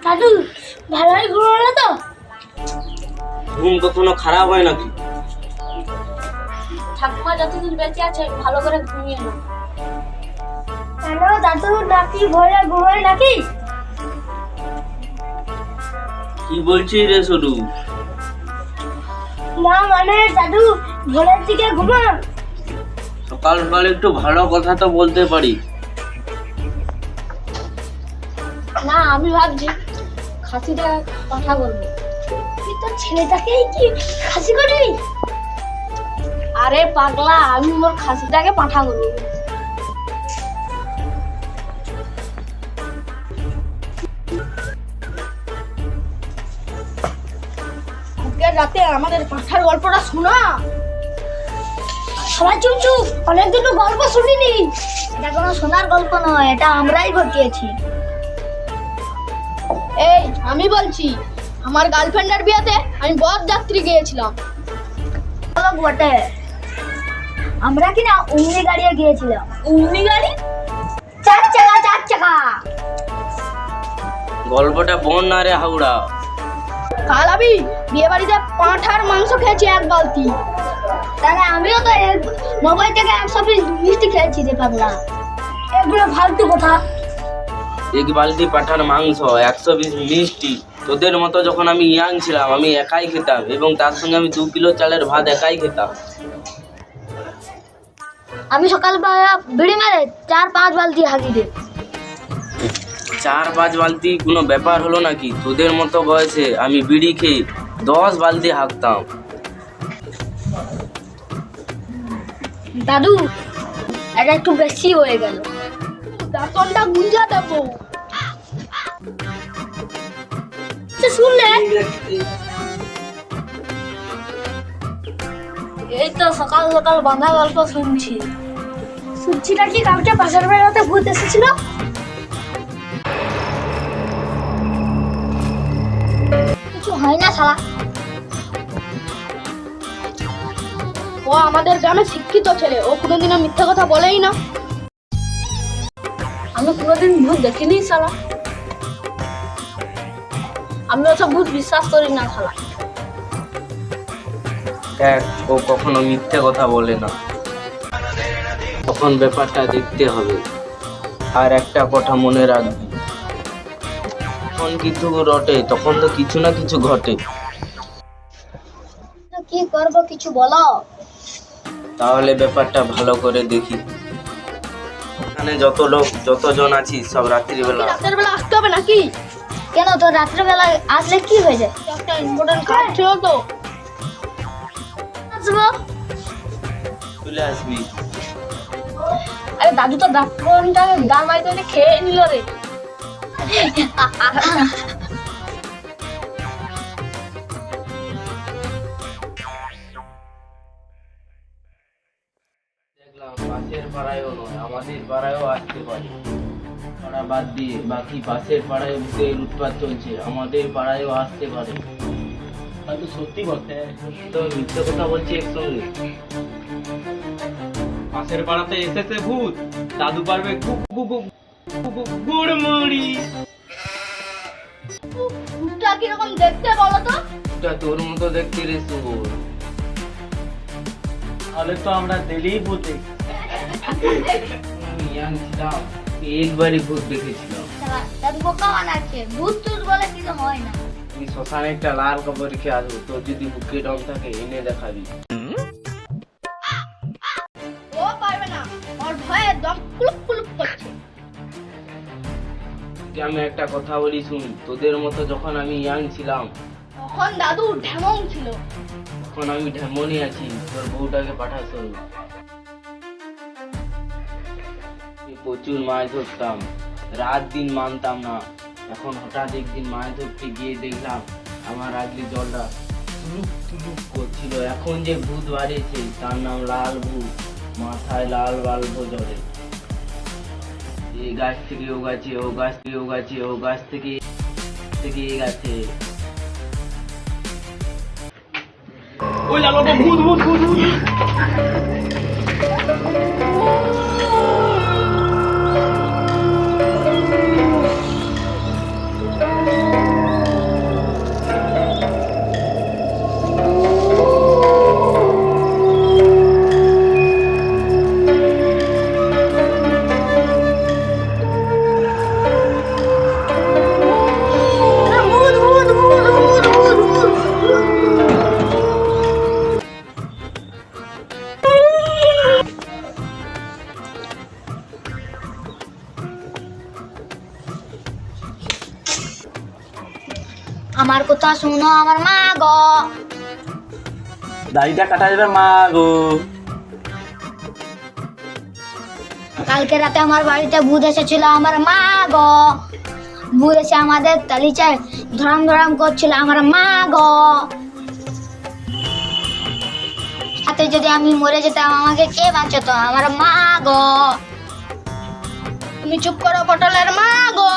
দাদু ভালোই ঘুমালো তো? ঘুম কখনো খারাপ হয় নাকি? ঠাকুমা যতদিন বেঁচে আছে ভালো করে ঘুমিয়ে নাও। কেন দাদু নাকি ভোরে ঘুমায় নাকি? কি বলছিস রে শুধু? না মানে দাদু ভোরের দিকে ঘুমান। সকাল সকাল একটু ভালো কথা তো বলতে পারি। না আমি ভাবছি খাসিটা কথা বলবো। তুই তো ছেলেটাকেই কি খাসি করবি? আরে পাগলা, আমি মোর খাসিটাকে পাঠা করবো। আজকে রাতে আমাদের পাঠার গল্পটা শোনা। সবাই চুপ চুপ, অনেকদিন তো গল্প শুনিনি। এটা কোনো শোনার গল্প নয়, এটা আমরাই ঘটিয়েছি। এই আমি বলছি, আমার গার্লফ্রেন্ডের বিয়েতে আমি বরযাত্রী গিয়েছিলাম। বটে, আমরা কি না উমনি গাড়িয়ে গিয়েছিলাম। উমনি গাড়ি? 4 চাকা 4 চাকা। গল্পটা বল না রে হাওড়া। কাল আমি বিয়ে বাড়িতে পাঁঠার মাংস খেয়েছি 1 বালতি। তাহলে আমিও তো 90 থেকে 100 পিস মিষ্টি খেয়েছি রে পাগলা। এগুলো ফালতু কথা। 1 বালতি পাঠার মাংস, 100 পিস মিষ্টি। তোদের মতো যখন আমি ইয়াং ছিলাম আমি একাই খেতাম, এবং তার সঙ্গে আমি 2 কিলো চালের ভাত একাই খেতাম। আমি সকালবেলা বিড়ি মেরে 4-5 বালতি হাগি দে। 4-5 বালতি কোনো ব্যাপার হলো নাকি? তোদের মতো বয়সে আমি বিড়ি খেয়ে 10 বালতি হাঁকতাম। দাদু এটা একটু বেশি হয়ে গেল। দাঁতনটা গুঞ্জা দেবো। শুনলে এই তো সকাল সকাল বাঁধা গল্প শুনছি। শুনছিটা কি কালকে পাশের বেড়াতে ভূত এসেছিল? কিছু হয় না শালা। ও আমাদের গ্রামে শিক্ষিত ছেলে, ও কোনোদিনও মিথ্যা কথা বলেই না। আমি কোনোদিন ভূত দেখিনি শালা। আমি ওসব ভূত বিশ্বাস করি না শালা। দেখ, ও কখনো মিথ্যে কথা বলে না। তখন ব্যাপারটা দেখতে হবে। আর একটা কথা মনে রাখবি, যখন কিছু রটে তখন তো কিছু না কিছু ঘটে। কি করবো কিছু বলো? তাহলে ব্যাপারটা ভালো করে দেখি। এখানে যতজন আছি সব রাত্রিবেলা। রাতের বেলা আসতে হবে নাকি? কেন, তো রাতের বেলা আসলে কি হয়ে যায়? একটা ইম্পর্টেন্ট কাজ ছিল তো। আসবো। চলে আসবি। আরে দাদু তো ডাক্তারটাকে গান মাইতে খেয়ে নিল রে। দেখলাম পাশের পাড়ায়ও নয়, আমাদের পাড়ায়ও আসতে পারে। পাড়া বাদ দিয়ে বাকি পাশের পাড়ায় ভূতের উৎপাত চলছে, আমাদের পাড়ায়ও আসতে পারে। হয়তো সত্যি বটে, তো মিথ্যে কথা বলছি একসঙ্গে। পাশের পাড়াতে এসেছে ভূত, দাদু পারবে গুড়মুড়ি। ভূতটা কিরকম দেখতে বলো তো? এটা তোর মতো দেখতে রে সুবর। তাহলে তো আমরা দিলেই ভূতে। ইয়াং ছিলাম, একবারই ভূত দেখেছিলাম। দাদু বোকা বানাচ্ছে, ভূত টুত বলে কিছু হয় না। তুই শ্মশানে একটা লাল কাপড় রেখে আসবো, তোর যদি বুকে ডম থাকে এনে দেখাবি। ও পারবে না, ওর ভয়ে দম কুলুপ কুলুপ করছে। তোকে আমি একটা কথা বলি শুন, তোদের মতো যখন আমি ইয়াং ছিলাম তখন দাদু ঢেমং ছিল। তখন আমি ঢেমনি আছি। তোর বউটাকে পাঠাস। প্রচুর মাছ ধরতাম, রাত দিন মানতাম না। এখন হঠাৎ একদিন মাছ ধরতে গিয়ে দেখলাম আমার আগলি জলটা তুলুক তুলুক করছিল। এখন যে ভূত বাড়িয়েছে তার নাম লাল ভূত, মাথায় লাল বাল্ব জ্বলে। এই গাছ থেকে ও গাছে, ও গাছ থেকে ও গাছে, ও গাছ থেকে এই গাছে। ওই লালো ভূত ভূত ভূত ভূত। আমার কথা শুনো আমার মা গো। দাড়িটা কাটা যাবে মা গো। কালকে রাতে আমার বাড়িতে ভূত এসেছিল আমার মা গো। ভূত এসে আমাদের তালিচায় ধরাম ধরাম করছিল আমার মা গো। সাথে যদি আমি মরে যেতাম আমাকে কে বাঁচাতো? আমার মা গো। তুমি চুপ করো পটলের মা গো।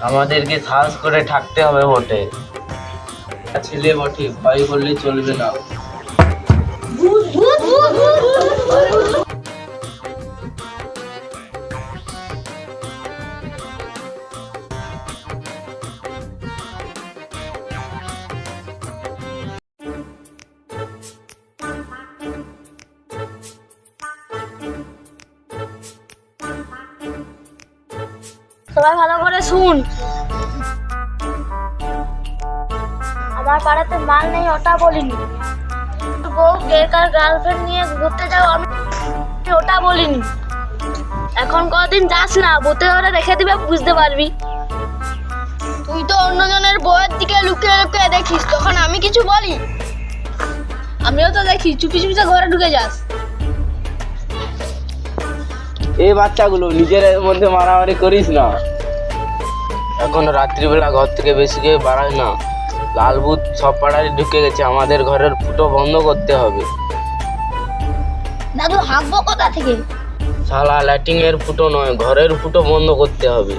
আমাদেরকে সাহস করে থাকতে হবে বটে। ছেলে বটে, ভয় করলে চলবে না। ভূত ভূত ভূত ভূত। সবাই ভালো করে শুন। আমার পাড়াতে মাল নেই ওটা বলিনি। বউ বেকার গার্লফ্রেন্ড নিয়ে ঘুরতে যাও আমি ওটা বলিনি। এখন কদিন যাস না, ভূতে ধরে রেখে দিবে, বুঝতে পারবি। তুই তো অন্যজনের বউয়ের দিকে লুকিয়ে লুকিয়ে দেখিস, তখন আমি কিছু বলি? আমিও তো দেখি, চুপি চুপি তো ঘরে ঢুকে যাস। এই বাচ্চাগুলো নিজের মধ্যে মারামারি করিস না। এখন রাত্রিবেলা ঘর থেকে বেশি কেউ বাড়ায় না। লাল ভূত সব পাড়ায় ঢুকে গেছে, আমাদের ঘরের ফুটো বন্ধ করতে হবে। দাদু হাঁকবো কোথা থেকে? শালা ল্যাটিং এর ফুটো নয়, ঘরের ফুটো বন্ধ করতে হবে।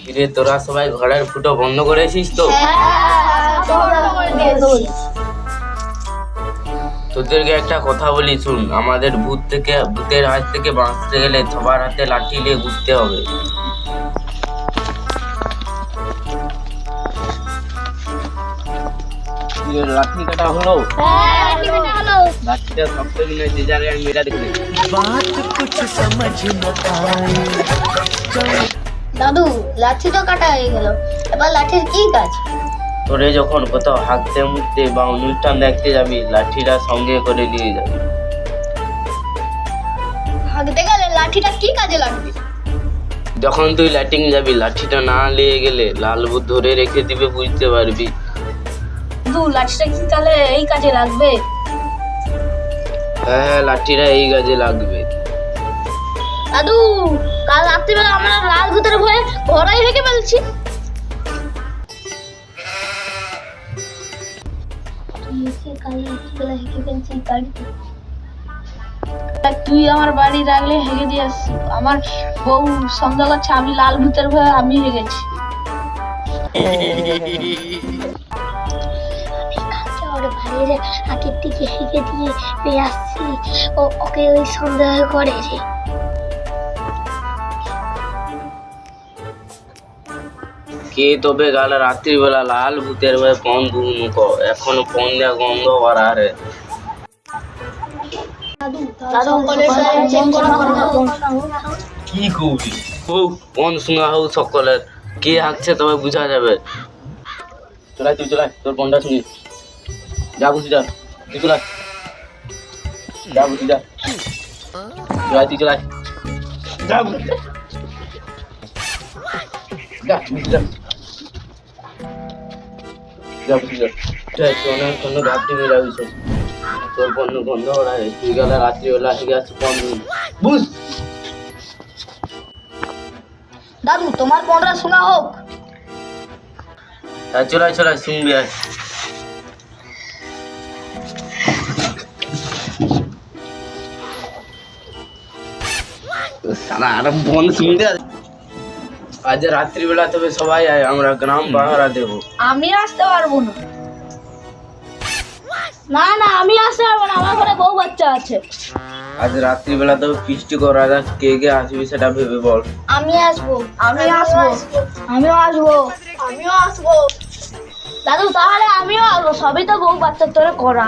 কিরে তোরা সবাই ঘরের ফুটো বন্ধ করেছিস তো? তোদেরকে একটা কথা বলি শুন, আমাদের ভূতের হাত থেকে বাঁচতে গেলে সবার হাতে লাঠি নিয়ে ঘুরতে হবে। লাঠি কাটা হলো? লাঠিটা শক্ত কিনা যে জায়গায় আমি মেরা দেখি। দাদু লাঠি তো কাটা হয়ে গেল, এবার লাঠির কি কাজ? তোরে যখন কোথাও হাঁকতে মুখতে বা অনুষ্ঠান দেখতে যাবি, লাঠিটা সঙ্গে করে নিয়ে যাবি। হাঁকতে গেলে লাঠিটা কি কাজে লাগবে? যখন তুই ল্যাটিং যাবি, লাঠিটা না নিয়ে গেলে লাল ভূত ধরে রেখে দিবে, বুঝতে পারবি। দাদু লাঠিটা কি তাহলে এই কাজে লাগবে? হ্যাঁ, লাঠিটা এই কাজে লাগবে। দাদু কাল রাত্রিবেলা আমরা লাল ভূতের ভয়ে ঘরেই হেঁকে ফেলছি। তুই আমার বাড়ি রাখলে হেগে দিয়ে আসছি, আমার বউ সন্দেহ করছে আমি লাল ভূতের ভয়ে আমি হেগেছি। বাইরে আগের দিকে হেগে দিয়ে পেয়ে আসছি, ওকে ওই সন্দেহ করে রে। কে তবে গাল রাত্রিবেলা লাল ভূতের ভয়ে পন দুনুক এখনো পন দেওয়া গন্ধ করা রে। কি কবি পন শোনা হোক সকলের, কে হাঁকছে তবে বুঝা যাবে। চলাই তুই চলাই, তোর পনটা শুনি। যা বুঝি যা, তুই চলাই, যা বুঝি যা, চলাই তুই চলাই, যা বুঝি যা, যা বুঝি যা, যা বুঝি যা। অনেকক্ষণ ঘাটতি মেরা হয়েছে, তোর পণ্য বন্ধ করা হয়। তুই গেলে রাত্রিবেলা হেগে আসছে পণ্য বুঝ। দাদু তোমার পনটা শোনা হোক। চলাই চলাই শুনবি আজ। সারা আর বন শুনতে আজ রাত্রিবেলা তবে সবাই আয়, আমরা গ্রাম পাহারা দেবো। আমি আসতে পারবো না। না না আমি আসতে পারবো না, আমার ঘরে বউ বাচ্চা আছে। আজ রাত্রিবেলা তবে ফিস্টি করা যাক, কে কে আসবি সেটা ভেবে বল। আমি আসবো, আমিও আসবো। আমিও আসবো। দাদু তাহলে আমিও আসবো, সবই তো বউ বাচ্চার তোরে করা।